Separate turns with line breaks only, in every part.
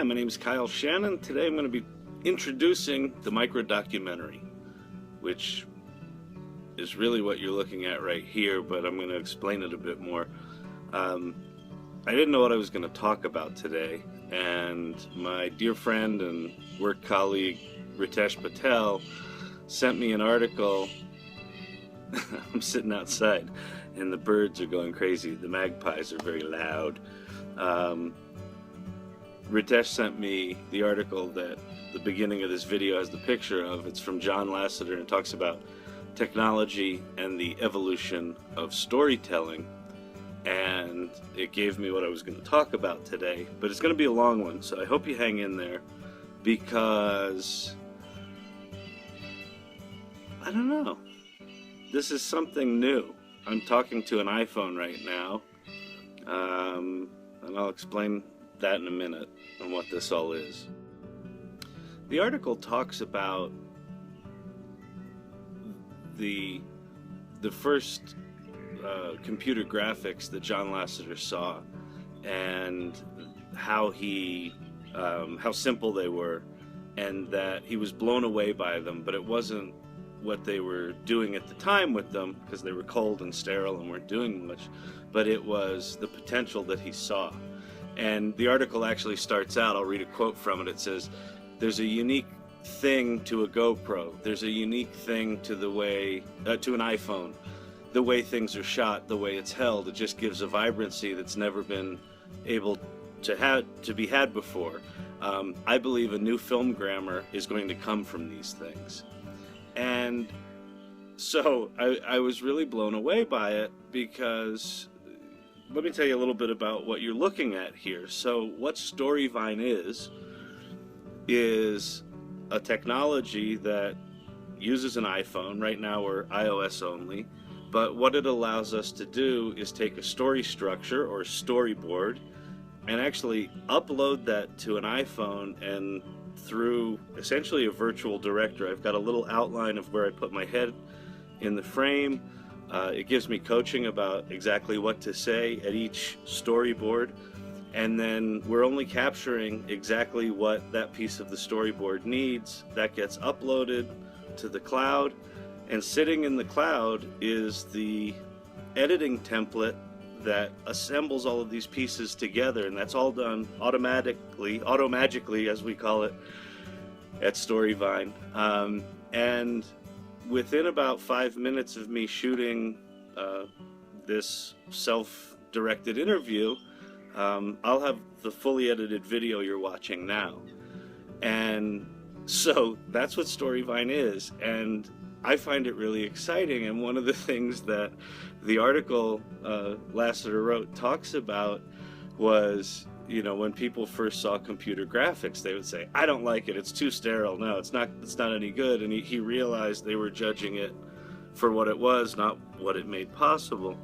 Hi, my name is Kyle Shannon. Today I'm going to be introducing the micro-documentary, which is really what you're looking at right here, but I'm going to explain it a bit more. I didn't know what I was going to talk about today, and my dear friend and work colleague Ritesh Patel sent me an article. I'm sitting outside and the birds are going crazy. The magpies are very loud. Ritesh sent me the article that the beginning of this video has the picture of. It's from John Lasseter and it talks about technology and the evolution of storytelling. And it gave me what I was going to talk about today, but it's going to be a long one, so I hope you hang in there because I don't know. This is something new. I'm talking to an iPhone right now, and I'll explain that in a minute and what this all is. The article talks about the first computer graphics that John Lasseter saw and how simple they were, and that he was blown away by them, but it wasn't what they were doing at the time with them because they were cold and sterile and weren't doing much, but it was the potential that he saw. And the article actually starts out, I'll read a quote from it. It says, "There's a unique thing to a GoPro. There's a unique thing to the way, to an iPhone. The way things are shot, the way it's held, it just gives a vibrancy that's never been able to be had before. I believe a new film grammar is going to come from these things." And so I was really blown away by it because let me tell you a little bit about what you're looking at here. So what Storyvine is a technology that uses an iPhone. Right now we're iOS only, but what it allows us to do is take a story structure or storyboard and actually upload that to an iPhone, and through essentially a virtual director, I've got a little outline of where I put my head in the frame. It gives me coaching about exactly what to say at each storyboard, and then we're only capturing exactly what that piece of the storyboard needs. That gets uploaded to the cloud, and sitting in the cloud is the editing template that assembles all of these pieces together, and that's all done automatically, automagically as we call it at Storyvine. And within about 5 minutes of me shooting this self-directed interview, I'll have the fully edited video you're watching now. And so that's what Storyvine is, and I find it really exciting. And one of the things that the article Lasseter wrote talks about was, you know, when people first saw computer graphics, they would say, "I don't like it, it's too sterile, no, it's not any good." And he realized they were judging it for what it was, not what it made possible.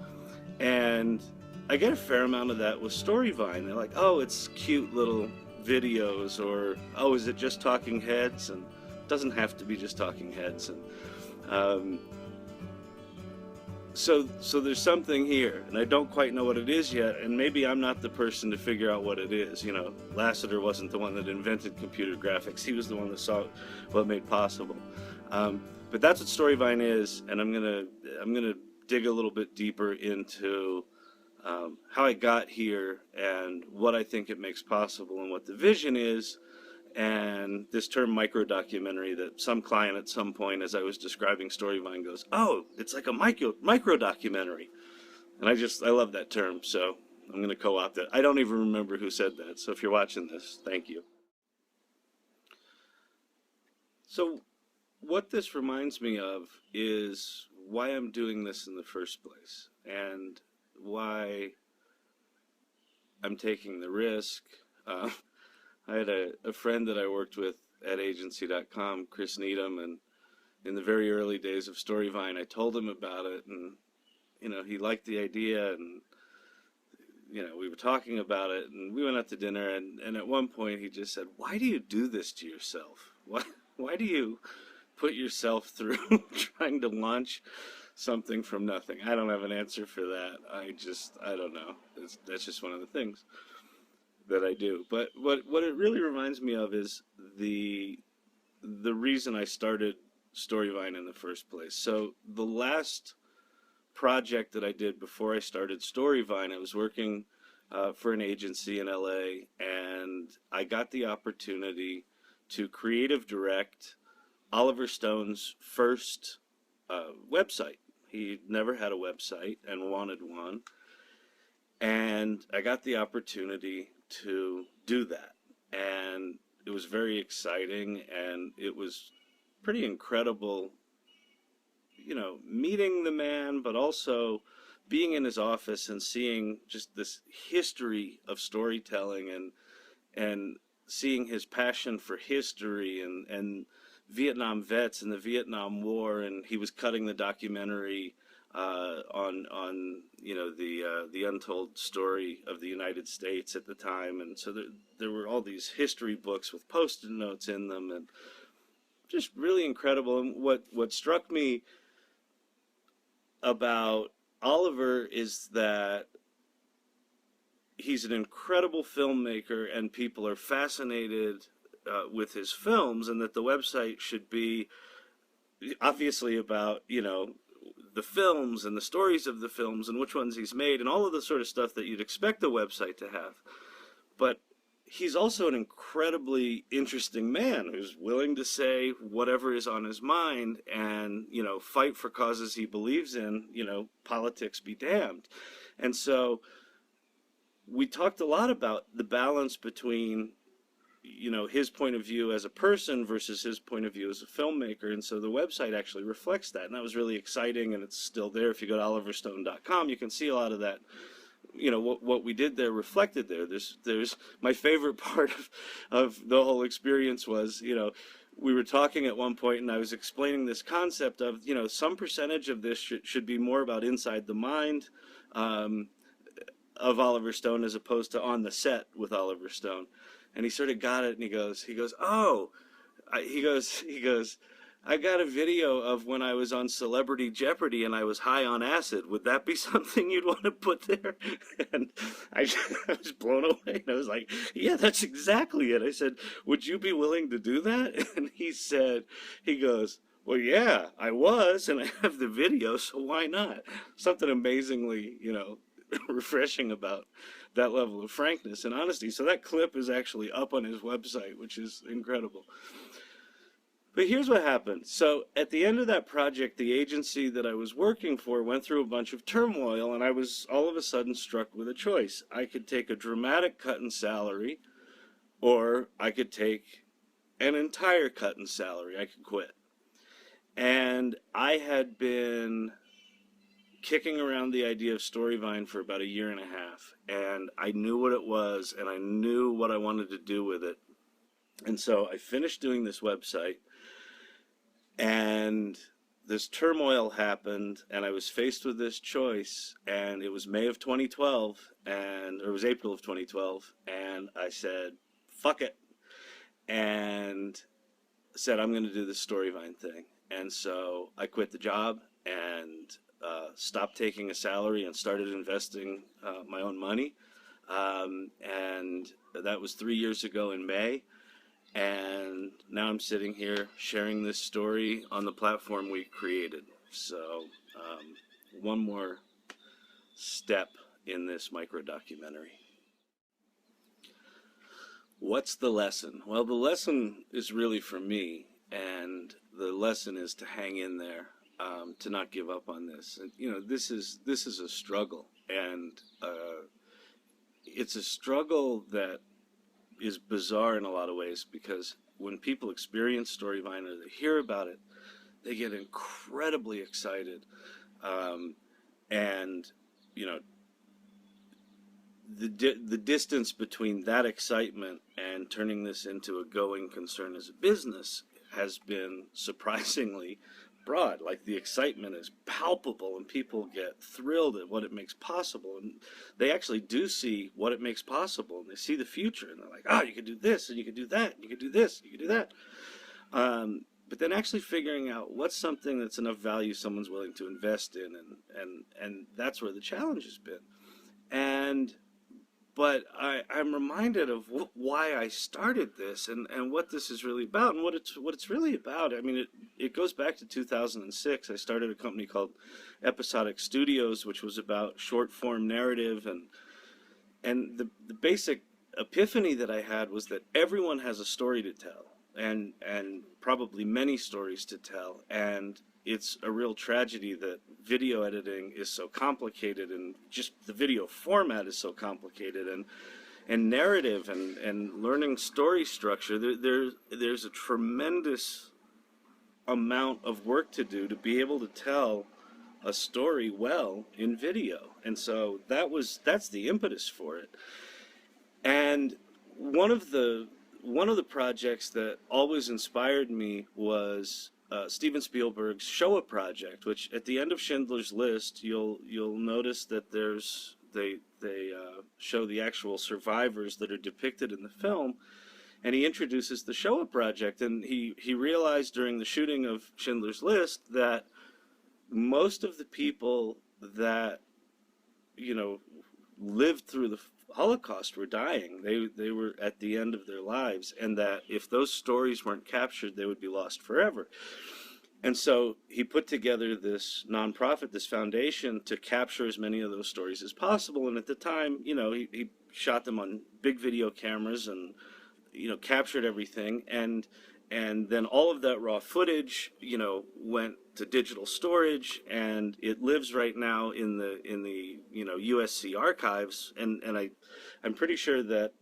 And I get a fair amount of that with Storyvine. They're like, "Oh, it's cute little videos," or, "Oh, is it just talking heads?" And it doesn't have to be just talking heads. And so there's something here, and I don't quite know what it is yet, and maybe I'm not the person to figure out what it is. You know, Lasseter wasn't the one that invented computer graphics. He was the one that saw what made possible. But that's what Storyvine is, and I'm gonna dig a little bit deeper into how I got here and what I think it makes possible and what the vision is. And this term micro-documentary that some client at some point, as I was describing Storyvine, goes, "Oh, it's like a micro-documentary." And I love that term, so I'm going to co-opt it. I don't even remember who said that, so if you're watching this, thank you. So what this reminds me of is why I'm doing this in the first place, and why I'm taking the risk. I had a friend that I worked with at agency.com, Chris Needham, and in the very early days of Storyvine, I told him about it, and you know, he liked the idea, and you know, we were talking about it, and we went out to dinner, and at one point he just said, "Why do you do this to yourself? Why do you put yourself through trying to launch something from nothing?" I don't have an answer for that. I don't know. That's just one of the things. that I do. But what it really reminds me of is the the reason I started Storyvine in the first place. So the last project that I did before I started Storyvine, I was working for an agency in LA, and I got the opportunity to creative direct Oliver Stone's first website. He never had a website and wanted one, and I got the opportunity to do that. And it was very exciting, and it was pretty incredible, meeting the man, but also being in his office and seeing just this history of storytelling, and seeing his passion for history, and Vietnam vets and the Vietnam War, and he was cutting the documentary on the untold story of the United States at the time, and so there were all these history books with post-it notes in them, and just really incredible. And what struck me about Oliver is that he's an incredible filmmaker, and people are fascinated with his films, and that the website should be obviously about, the films and the stories of the films and which ones he's made and all of the sort of stuff that you'd expect a website to have. But he's also an incredibly interesting man who's willing to say whatever is on his mind, and, fight for causes he believes in, politics be damned. And so we talked a lot about the balance between, his point of view as a person versus his point of view as a filmmaker. And so the website actually reflects that. And that was really exciting, and it's still there. If you go to oliverstone.com, you can see a lot of that, what we did there reflected there. There's my favorite part of the whole experience was, we were talking at one point, and I was explaining this concept of, some percentage of this should be more about inside the mind of Oliver Stone, as opposed to on the set with Oliver Stone. And he sort of got it, and he goes, oh, he goes, I got a video of when I was on Celebrity Jeopardy and I was high on acid. Would that be something you'd want to put there? And I was blown away. And I was like, yeah, that's exactly it. I said, would you be willing to do that? And he goes, well, yeah, I was, and I have the video, so why not? Something amazingly, refreshing about that level of frankness and honesty. So that clip is actually up on his website, which is incredible. But here's what happened. So at the end of that project, the agency that I was working for went through a bunch of turmoil, and I was all of a sudden struck with a choice. I could take a dramatic cut in salary, or I could take an entire cut in salary. I could quit. And I had been kicking around the idea of Storyvine for about a year and a half, and I knew what it was, and I knew what I wanted to do with it. And so I finished doing this website, and this turmoil happened, and I was faced with this choice, and it was May of 2012, or it was April of 2012, and I said, fuck it, and said, I'm going to do this Storyvine thing. And so I quit the job and stopped taking a salary and started investing my own money. And that was 3 years ago in May. And now I'm sitting here sharing this story on the platform we created. So one more step in this micro documentary. What's the lesson? Well, the lesson is really for me, and the lesson is to hang in there, to not give up on this. And, this is a struggle, and it's a struggle that is bizarre in a lot of ways, because when people experience Storyvine or they hear about it, they get incredibly excited, and the distance between that excitement and turning this into a going concern as a business has been surprisingly broad. Like, the excitement is palpable, and people get thrilled at what it makes possible, and they actually do see what it makes possible, and they see the future, and they're like, oh, you could do this, and you could do that, and you could do this, and you could do that. But then actually figuring out what's something that's enough value someone's willing to invest in, and that's where the challenge has been. And but I'm reminded of why I started this, and what this is really about, and what it's really about. I mean, it goes back to 2006. I started a company called Episodic Studios, which was about short form narrative, and the basic epiphany that I had was that everyone has a story to tell, and probably many stories to tell, and it's a real tragedy that video editing is so complicated, and just the video format is so complicated, and narrative and learning story structure. There's a tremendous amount of work to do to be able to tell a story well in video. And so that's the impetus for it. And one of the one of the projects that always inspired me was Steven Spielberg's Shoah project, which at the end of Schindler's List, you'll notice that they show the actual survivors that are depicted in the film, and he introduces the Shoah project, and he realized during the shooting of Schindler's List that most of the people that lived through the Holocaust were dying. They were at the end of their lives, and that if those stories weren't captured, they would be lost forever. And so he put together this nonprofit, this foundation, to capture as many of those stories as possible. And at the time, he shot them on big video cameras and captured everything, and then all of that raw footage went to digital storage, and it lives right now in the USC archives, and I'm pretty sure that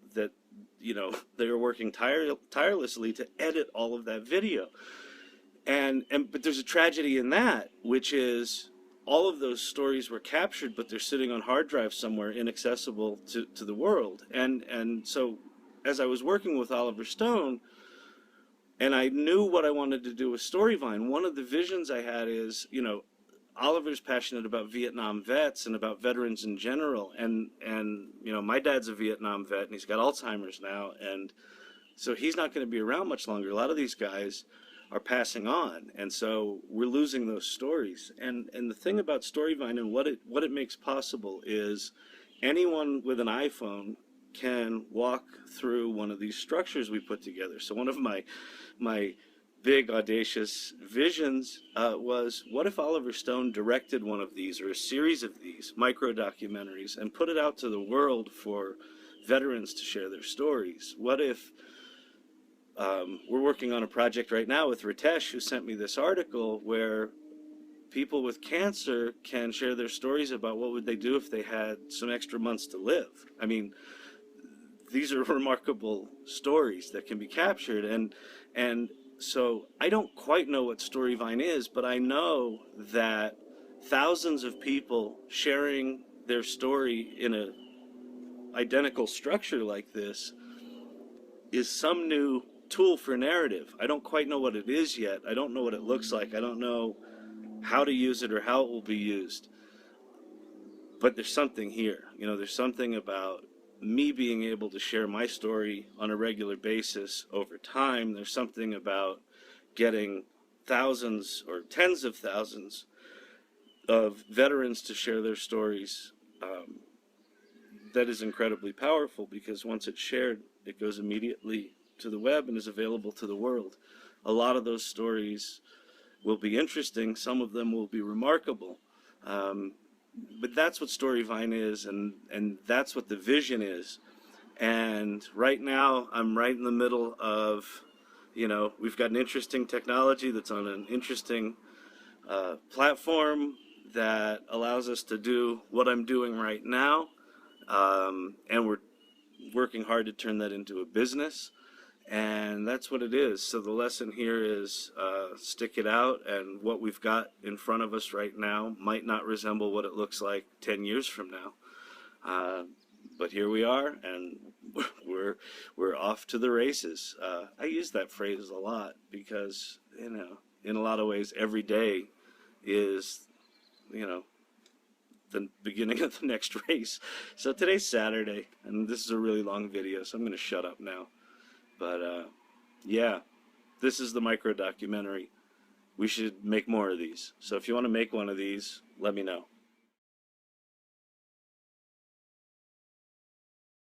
they are working tirelessly to edit all of that video, but there's a tragedy in that, which is all of those stories were captured, but they're sitting on hard drives somewhere inaccessible to the world. And so as I was working with Oliver Stone, and I knew what I wanted to do with Storyvine, one of the visions I had is, Oliver's passionate about Vietnam vets and about veterans in general. And my dad's a Vietnam vet, and he's got Alzheimer's now. And so he's not going to be around much longer. A lot of these guys are passing on. And so we're losing those stories. And the thing about Storyvine and what it makes possible is anyone with an iPhone can walk through one of these structures we put together. So one of my big audacious visions was, what if Oliver Stone directed one of these, or a series of these micro documentaries, and put it out to the world for veterans to share their stories? What if we're working on a project right now with Ritesh, who sent me this article, where people with cancer can share their stories about what would they do if they had some extra months to live. I mean, these are remarkable stories that can be captured, and so I don't quite know what Storyvine is, but I know that thousands of people sharing their story in a identical structure like this is some new tool for narrative. I don't quite know what it is yet. I don't know what it looks like. I don't know how to use it or how it will be used. But there's something here. There's something about me being able to share my story on a regular basis over time. There's something about getting thousands or tens of thousands of veterans to share their stories that is incredibly powerful, because once it's shared, it goes immediately to the web and is available to the world. A lot of those stories will be interesting. Some of them will be remarkable. But that's what Storyvine is, and that's what the vision is. And right now, I'm right in the middle of, we've got an interesting technology that's on an interesting platform that allows us to do what I'm doing right now. And we're working hard to turn that into a business. And that's what it is. So the lesson here is stick it out, and what we've got in front of us right now might not resemble what it looks like 10 years from now. But here we are, and we're off to the races. I use that phrase a lot because, in a lot of ways, every day is, the beginning of the next race. So today's Saturday, and this is a really long video, so I'm going to shut up now. But yeah, this is the micro documentary. We should make more of these. So if you want to make one of these, let me know.